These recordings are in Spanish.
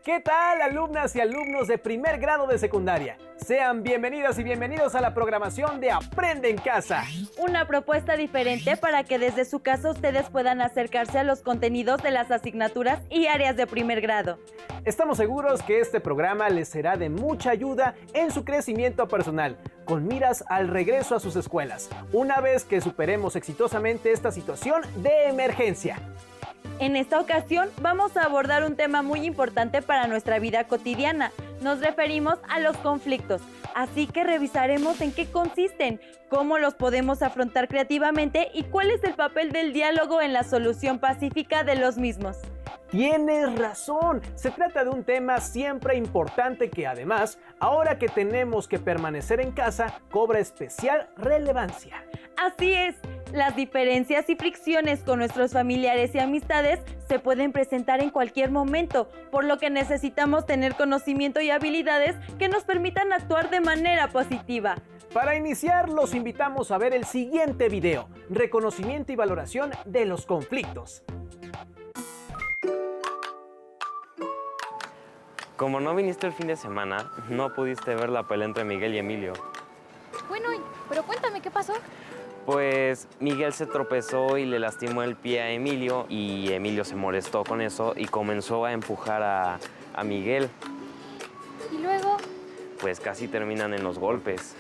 ¿Qué tal, alumnas y alumnos de primer grado de secundaria? Sean bienvenidas y bienvenidos a la programación de Aprende en Casa. Una propuesta diferente para que desde su casa ustedes puedan acercarse a los contenidos de las asignaturas y áreas de primer grado. Estamos seguros que este programa les será de mucha ayuda en su crecimiento personal, con miras al regreso a sus escuelas, una vez que superemos exitosamente esta situación de emergencia. En esta ocasión vamos a abordar un tema muy importante para nuestra vida cotidiana. Nos referimos a los conflictos, así que revisaremos en qué consisten, cómo los podemos afrontar creativamente y cuál es el papel del diálogo en la solución pacífica de los mismos. Tienes razón, se trata de un tema siempre importante que además, ahora que tenemos que permanecer en casa, cobra especial relevancia. Así es, las diferencias y fricciones con nuestros familiares y amistades se pueden presentar en cualquier momento, por lo que necesitamos tener conocimiento y habilidades que nos permitan actuar de manera positiva. Para iniciar, los invitamos a ver el siguiente video, Reconocimiento y Valoración de los Conflictos. Como no viniste el fin de semana, no pudiste ver la pelea entre Miguel y Emilio. Bueno, pero cuéntame, ¿qué pasó? Pues Miguel se tropezó y le lastimó el pie a Emilio y Emilio se molestó con eso y comenzó a empujar a Miguel. ¿Y luego? Pues casi terminan en los golpes.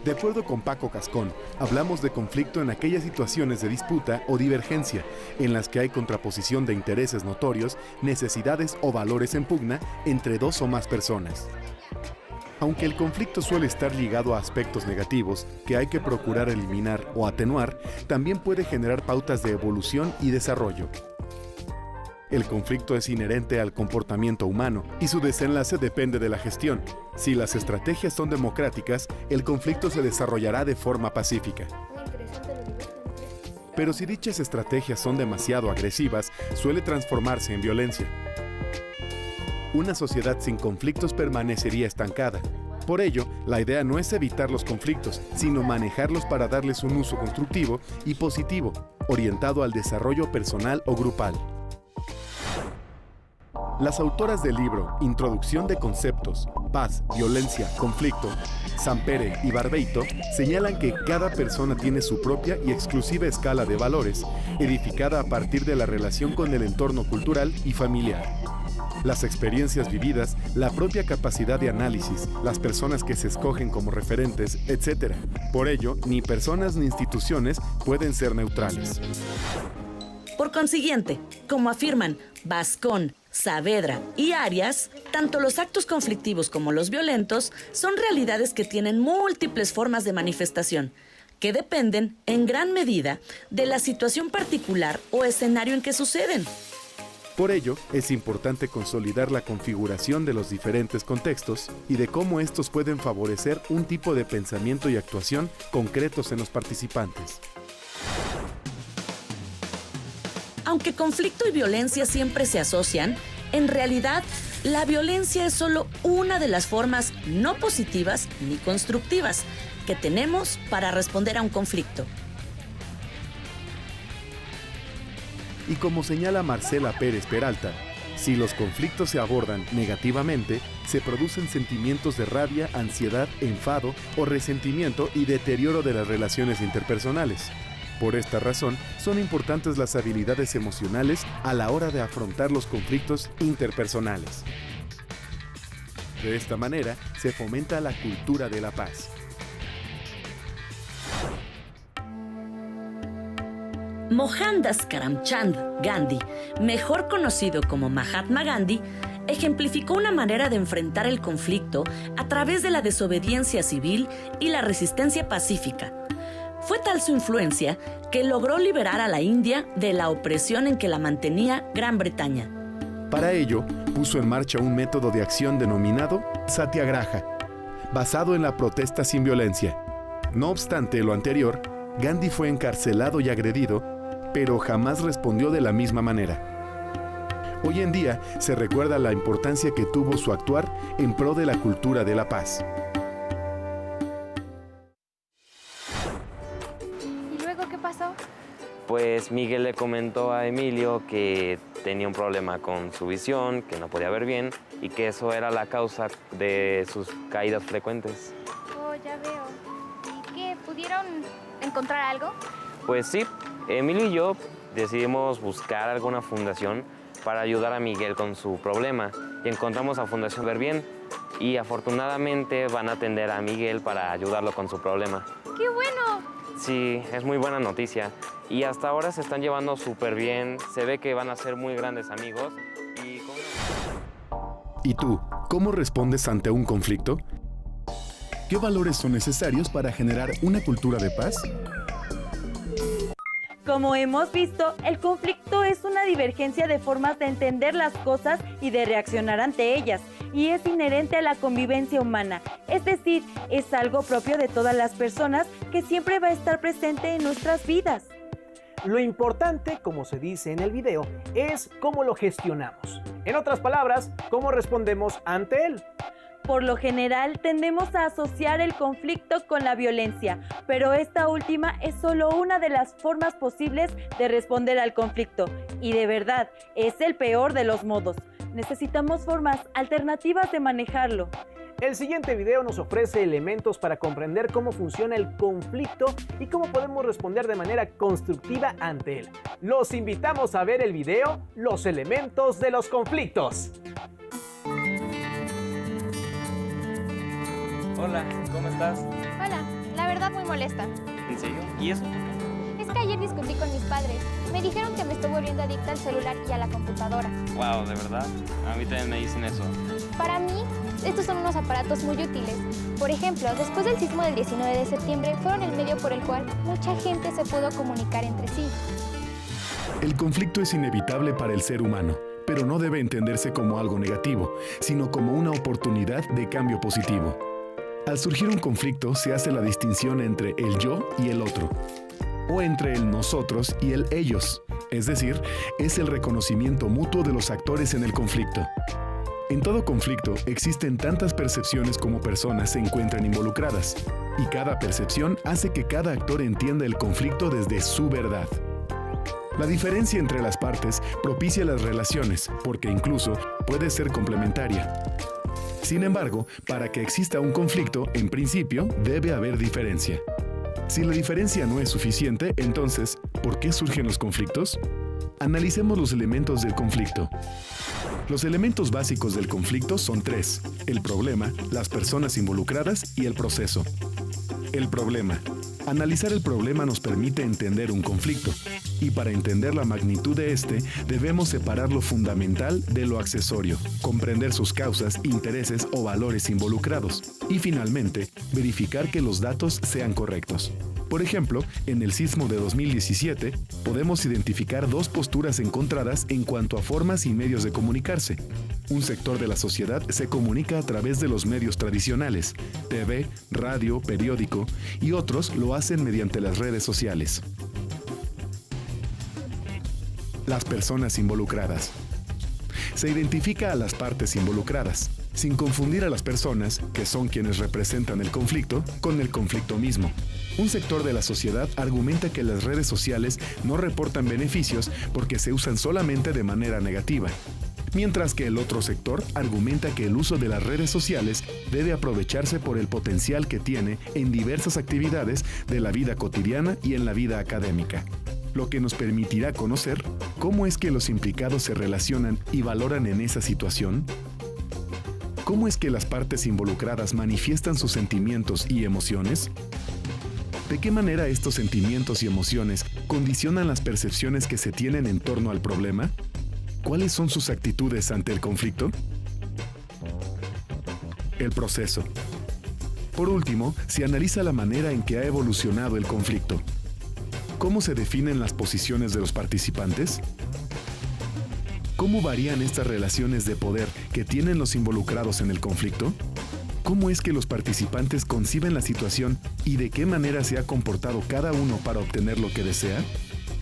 De acuerdo con Paco Cascón, hablamos de conflicto en aquellas situaciones de disputa o divergencia, en las que hay contraposición de intereses notorios, necesidades o valores en pugna entre dos o más personas. Aunque el conflicto suele estar ligado a aspectos negativos que hay que procurar eliminar o atenuar, también puede generar pautas de evolución y desarrollo. El conflicto es inherente al comportamiento humano y su desenlace depende de la gestión. Si las estrategias son democráticas, el conflicto se desarrollará de forma pacífica. Pero si dichas estrategias son demasiado agresivas, suele transformarse en violencia. Una sociedad sin conflictos permanecería estancada. Por ello, la idea no es evitar los conflictos, sino manejarlos para darles un uso constructivo y positivo, orientado al desarrollo personal o grupal. Las autoras del libro Introducción de Conceptos, Paz, Violencia, Conflicto, Sampere y Barbeito señalan que cada persona tiene su propia y exclusiva escala de valores, edificada a partir de la relación con el entorno cultural y familiar. Las experiencias vividas, la propia capacidad de análisis, las personas que se escogen como referentes, etc. Por ello, ni personas ni instituciones pueden ser neutrales. Por consiguiente, como afirman Bascón, Saavedra y Arias, tanto los actos conflictivos como los violentos son realidades que tienen múltiples formas de manifestación, que dependen, en gran medida, de la situación particular o escenario en que suceden. Por ello, es importante consolidar la configuración de los diferentes contextos y de cómo estos pueden favorecer un tipo de pensamiento y actuación concretos en los participantes. Aunque conflicto y violencia siempre se asocian, en realidad, la violencia es solo una de las formas no positivas ni constructivas que tenemos para responder a un conflicto. Y como señala Marcela Pérez Peralta, si los conflictos se abordan negativamente, se producen sentimientos de rabia, ansiedad, enfado o resentimiento y deterioro de las relaciones interpersonales. Por esta razón, son importantes las habilidades emocionales a la hora de afrontar los conflictos interpersonales. De esta manera, se fomenta la cultura de la paz. Mohandas Karamchand Gandhi, mejor conocido como Mahatma Gandhi, ejemplificó una manera de enfrentar el conflicto a través de la desobediencia civil y la resistencia pacífica. Fue tal su influencia que logró liberar a la India de la opresión en que la mantenía Gran Bretaña. Para ello, puso en marcha un método de acción denominado Satyagraha, basado en la protesta sin violencia. No obstante lo anterior, Gandhi fue encarcelado y agredido, pero jamás respondió de la misma manera. Hoy en día se recuerda la importancia que tuvo su actuar en pro de la cultura de la paz. Pues Miguel le comentó a Emilio que tenía un problema con su visión, que no podía ver bien y que eso era la causa de sus caídas frecuentes. Oh, ya veo. ¿Y qué? ¿Pudieron encontrar algo? Pues sí, Emilio y yo decidimos buscar alguna fundación para ayudar a Miguel con su problema y encontramos a Fundación Ver Bien y afortunadamente van a atender a Miguel para ayudarlo con su problema. ¡Qué bueno! Sí, es muy buena noticia y hasta ahora se están llevando súper bien, se ve que van a ser muy grandes amigos y... ¿Y tú, cómo respondes ante un conflicto? ¿Qué valores son necesarios para generar una cultura de paz? Como hemos visto, el conflicto es una divergencia de formas de entender las cosas y de reaccionar ante ellas, y es inherente a la convivencia humana, es decir, es algo propio de todas las personas que siempre va a estar presente en nuestras vidas. Lo importante, como se dice en el video, es cómo lo gestionamos. En otras palabras, cómo respondemos ante él. Por lo general, tendemos a asociar el conflicto con la violencia, pero esta última es solo una de las formas posibles de responder al conflicto, y de verdad, es el peor de los modos. Necesitamos formas alternativas de manejarlo. El siguiente video nos ofrece elementos para comprender cómo funciona el conflicto y cómo podemos responder de manera constructiva ante él. Los invitamos a ver el video Los elementos de los conflictos. Hola, ¿cómo estás? Hola, la verdad muy molesta. ¿En serio? ¿Y eso? Es que ayer discutí con mis padres. Me dijeron que me estoy volviendo adicta al celular y a la computadora. Wow, ¿de verdad? A mí también me dicen eso. Para mí, estos son unos aparatos muy útiles. Por ejemplo, después del sismo del 19 de septiembre, fueron el medio por el cual mucha gente se pudo comunicar entre sí. El conflicto es inevitable para el ser humano, pero no debe entenderse como algo negativo, sino como una oportunidad de cambio positivo. Al surgir un conflicto se hace la distinción entre el yo y el otro, o entre el nosotros y el ellos, es decir, es el reconocimiento mutuo de los actores en el conflicto. En todo conflicto existen tantas percepciones como personas se encuentran involucradas, y cada percepción hace que cada actor entienda el conflicto desde su verdad. La diferencia entre las partes propicia las relaciones, porque incluso puede ser complementaria. Sin embargo, para que exista un conflicto, en principio, debe haber diferencia. Si la diferencia no es suficiente, entonces, ¿por qué surgen los conflictos? Analicemos los elementos del conflicto. Los elementos básicos del conflicto son tres: el problema, las personas involucradas y el proceso. El problema. Analizar el problema nos permite entender un conflicto, y para entender la magnitud de este, debemos separar lo fundamental de lo accesorio, comprender sus causas, intereses o valores involucrados, y finalmente, verificar que los datos sean correctos. Por ejemplo, en el sismo de 2017, podemos identificar dos posturas encontradas en cuanto a formas y medios de comunicarse. Un sector de la sociedad se comunica a través de los medios tradicionales, TV, radio, periódico, y otros lo hacen mediante las redes sociales. Las personas involucradas. Se identifica a las partes involucradas, sin confundir a las personas, que son quienes representan el conflicto, con el conflicto mismo. Un sector de la sociedad argumenta que las redes sociales no reportan beneficios porque se usan solamente de manera negativa, mientras que el otro sector argumenta que el uso de las redes sociales debe aprovecharse por el potencial que tiene en diversas actividades de la vida cotidiana y en la vida académica, lo que nos permitirá conocer cómo es que los implicados se relacionan y valoran en esa situación. ¿Cómo es que las partes involucradas manifiestan sus sentimientos y emociones? ¿De qué manera estos sentimientos y emociones condicionan las percepciones que se tienen en torno al problema? ¿Cuáles son sus actitudes ante el conflicto? El proceso. Por último, se analiza la manera en que ha evolucionado el conflicto. ¿Cómo se definen las posiciones de los participantes? ¿Cómo varían estas relaciones de poder que tienen los involucrados en el conflicto? ¿Cómo es que los participantes conciben la situación y de qué manera se ha comportado cada uno para obtener lo que desea?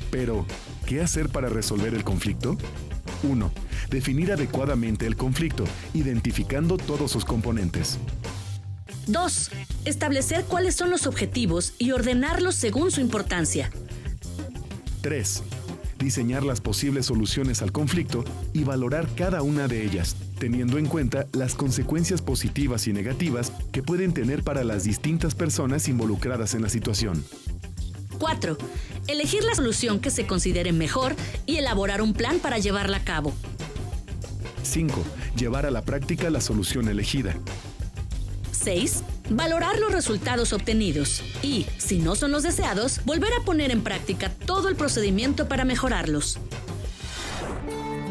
Pero, ¿qué hacer para resolver el conflicto? 1. Definir adecuadamente el conflicto, identificando todos sus componentes. 2. Establecer cuáles son los objetivos y ordenarlos según su importancia. 3. Diseñar las posibles soluciones al conflicto y valorar cada una de ellas, teniendo en cuenta las consecuencias positivas y negativas que pueden tener para las distintas personas involucradas en la situación. 4. Elegir la solución que se considere mejor y elaborar un plan para llevarla a cabo. 5. Llevar a la práctica la solución elegida. 6. Valorar los resultados obtenidos y, si no son los deseados, volver a poner en práctica todo el procedimiento para mejorarlos.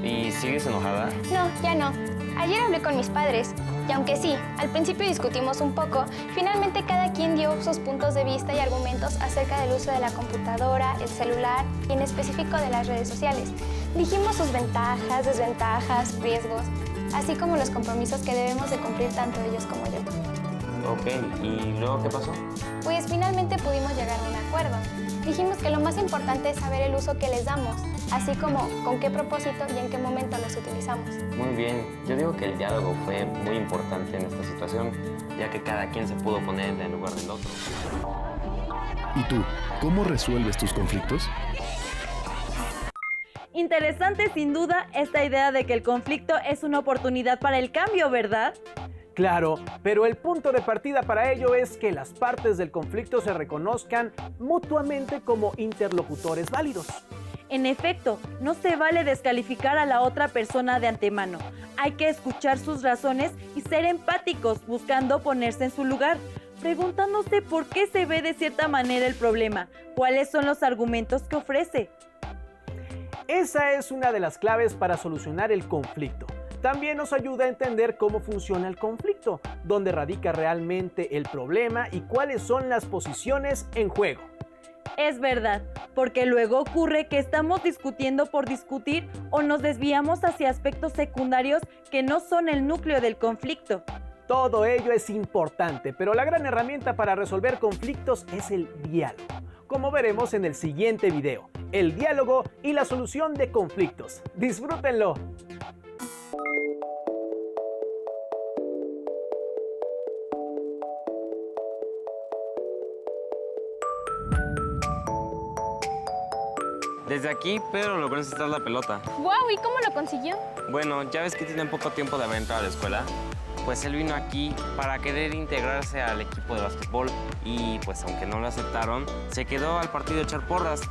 ¿Y sigues enojada? No, ya no. Ayer hablé con mis padres y aunque sí, al principio discutimos un poco, finalmente cada quien dio sus puntos de vista y argumentos acerca del uso de la computadora, el celular y en específico de las redes sociales. Dijimos sus ventajas, desventajas, riesgos, así como los compromisos que debemos de cumplir tanto ellos como yo. Ok, ¿y luego qué pasó? Pues finalmente pudimos llegar a un acuerdo. Dijimos que lo más importante es saber el uso que les damos, así como con qué propósito y en qué momento los utilizamos. Muy bien, yo digo que el diálogo fue muy importante en esta situación, ya que cada quien se pudo poner en el lugar del otro. ¿Y tú, cómo resuelves tus conflictos? Interesante sin duda esta idea de que el conflicto es una oportunidad para el cambio, ¿verdad? Claro, pero el punto de partida para ello es que las partes del conflicto se reconozcan mutuamente como interlocutores válidos. En efecto, no se vale descalificar a la otra persona de antemano. Hay que escuchar sus razones y ser empáticos, buscando ponerse en su lugar, preguntándose por qué se ve de cierta manera el problema, cuáles son los argumentos que ofrece. Esa es una de las claves para solucionar el conflicto. También nos ayuda a entender cómo funciona el conflicto, dónde radica realmente el problema y cuáles son las posiciones en juego. Es verdad, porque luego ocurre que estamos discutiendo por discutir o nos desviamos hacia aspectos secundarios que no son el núcleo del conflicto. Todo ello es importante, pero la gran herramienta para resolver conflictos es el diálogo, como veremos en el siguiente video, el diálogo y la solución de conflictos. ¡Disfrútenlo! Desde aquí, Pedro logró encestar la pelota. ¡Wow! ¿Y cómo lo consiguió? Bueno, ya ves que tiene poco tiempo de haber entrado a la escuela. Pues él vino aquí para querer integrarse al equipo de básquetbol y pues aunque no lo aceptaron, se quedó al partido a echar porras.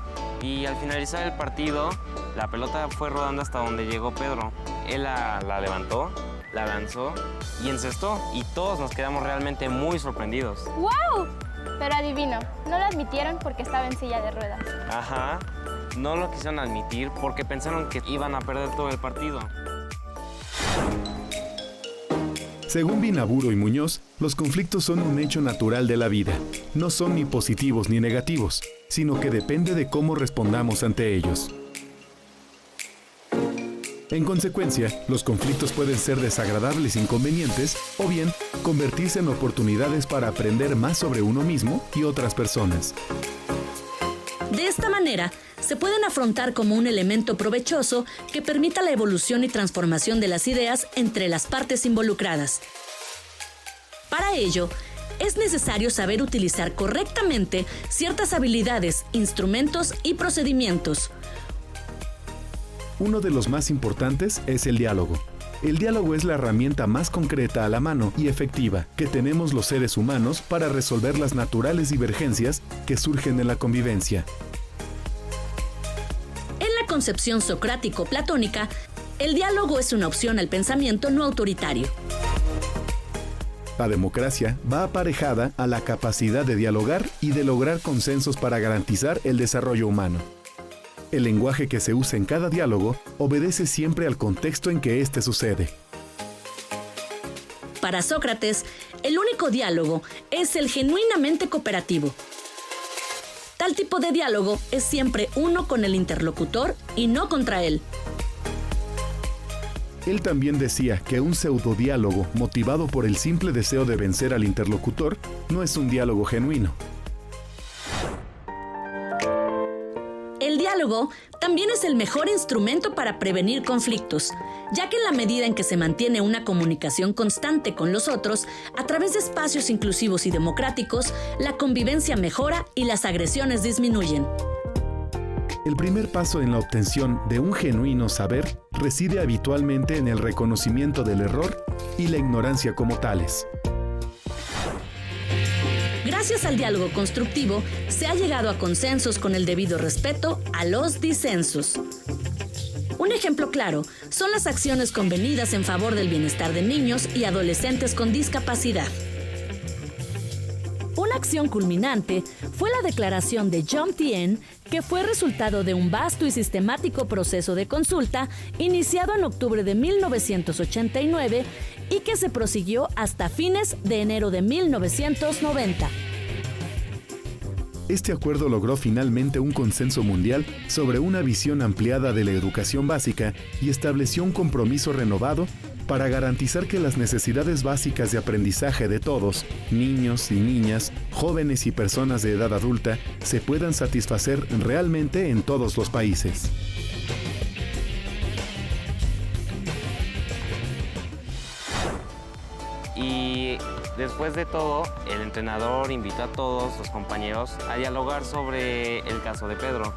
Y al finalizar el partido, la pelota fue rodando hasta donde llegó Pedro. Él la levantó, la lanzó y encestó. Y todos nos quedamos realmente muy sorprendidos. ¡Wow! Pero adivino, no lo admitieron porque estaba en silla de ruedas. Ajá, no lo quisieron admitir porque pensaron que iban a perder todo el partido. Según Binaburo y Muñoz, los conflictos son un hecho natural de la vida. No son ni positivos ni negativos, sino que depende de cómo respondamos ante ellos. En consecuencia, los conflictos pueden ser desagradables e inconvenientes, o bien convertirse en oportunidades para aprender más sobre uno mismo y otras personas. De esta manera, se pueden afrontar como un elemento provechoso que permita la evolución y transformación de las ideas entre las partes involucradas. Para ello, es necesario saber utilizar correctamente ciertas habilidades, instrumentos y procedimientos. Uno de los más importantes es el diálogo. El diálogo es la herramienta más concreta a la mano y efectiva que tenemos los seres humanos para resolver las naturales divergencias que surgen en la convivencia. En la concepción socrático-platónica, el diálogo es una opción al pensamiento no autoritario. La democracia va aparejada a la capacidad de dialogar y de lograr consensos para garantizar el desarrollo humano. El lenguaje que se usa en cada diálogo obedece siempre al contexto en que éste sucede. Para Sócrates, el único diálogo es el genuinamente cooperativo. Tal tipo de diálogo es siempre uno con el interlocutor y no contra él. Él también decía que un pseudodiálogo motivado por el simple deseo de vencer al interlocutor no es un diálogo genuino. El diálogo también es el mejor instrumento para prevenir conflictos, ya que en la medida en que se mantiene una comunicación constante con los otros, a través de espacios inclusivos y democráticos, la convivencia mejora y las agresiones disminuyen. El primer paso en la obtención de un genuino saber reside habitualmente en el reconocimiento del error y la ignorancia como tales. Gracias al diálogo constructivo, se ha llegado a consensos con el debido respeto a los disensos. Un ejemplo claro son las acciones convenidas en favor del bienestar de niños y adolescentes con discapacidad. Una acción culminante fue la declaración de Jomtien, que fue resultado de un vasto y sistemático proceso de consulta iniciado en octubre de 1989 y que se prosiguió hasta fines de enero de 1990. Este acuerdo logró finalmente un consenso mundial sobre una visión ampliada de la educación básica y estableció un compromiso renovado para garantizar que las necesidades básicas de aprendizaje de todos, niños y niñas, jóvenes y personas de edad adulta, se puedan satisfacer realmente en todos los países. Y después de todo, el entrenador invitó a todos los compañeros a dialogar sobre el caso de Pedro.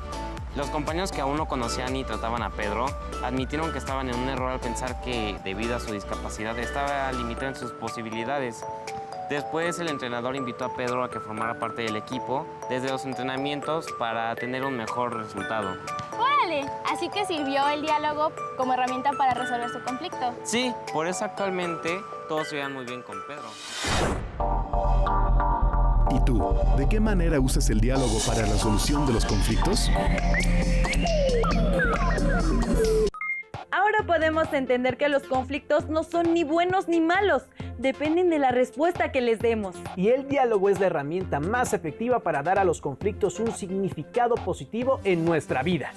Los compañeros que aún no conocían y trataban a Pedro admitieron que estaban en un error al pensar que, debido a su discapacidad, estaba limitado en sus posibilidades. Después, el entrenador invitó a Pedro a que formara parte del equipo desde los entrenamientos para tener un mejor resultado. ¡Órale! Así que sirvió el diálogo como herramienta para resolver su conflicto. Sí, por eso actualmente todos se llevan muy bien con Pedro. ¿Y tú, de qué manera usas el diálogo para la solución de los conflictos? Ahora podemos entender que los conflictos no son ni buenos ni malos, dependen de la respuesta que les demos. Y el diálogo es la herramienta más efectiva para dar a los conflictos un significado positivo en nuestra vida.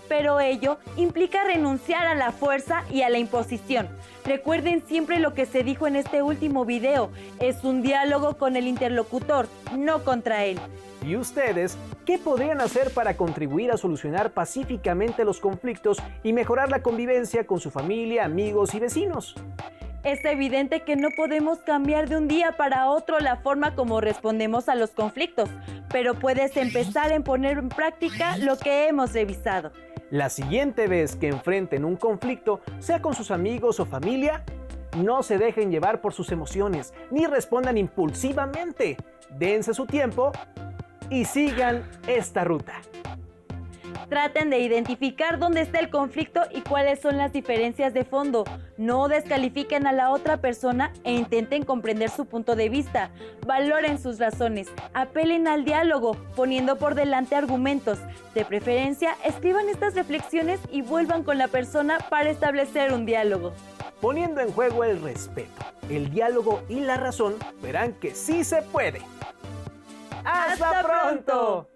Pero ello implica renunciar a la fuerza y a la imposición. Recuerden siempre lo que se dijo en este último video, es un diálogo con el interlocutor, no contra él. ¿Y ustedes qué podrían hacer para contribuir a solucionar pacíficamente los conflictos y mejorar la convivencia con su familia, amigos y vecinos? Es evidente que no podemos cambiar de un día para otro la forma como respondemos a los conflictos, pero puedes empezar en poner en práctica lo que hemos revisado. La siguiente vez que enfrenten un conflicto, sea con sus amigos o familia, no se dejen llevar por sus emociones, ni respondan impulsivamente. Dense su tiempo y sigan esta ruta. Traten de identificar dónde está el conflicto y cuáles son las diferencias de fondo. No descalifiquen a la otra persona e intenten comprender su punto de vista. Valoren sus razones. Apelen al diálogo, poniendo por delante argumentos. De preferencia, escriban estas reflexiones y vuelvan con la persona para establecer un diálogo. Poniendo en juego el respeto, el diálogo y la razón, verán que sí se puede. ¡Hasta pronto!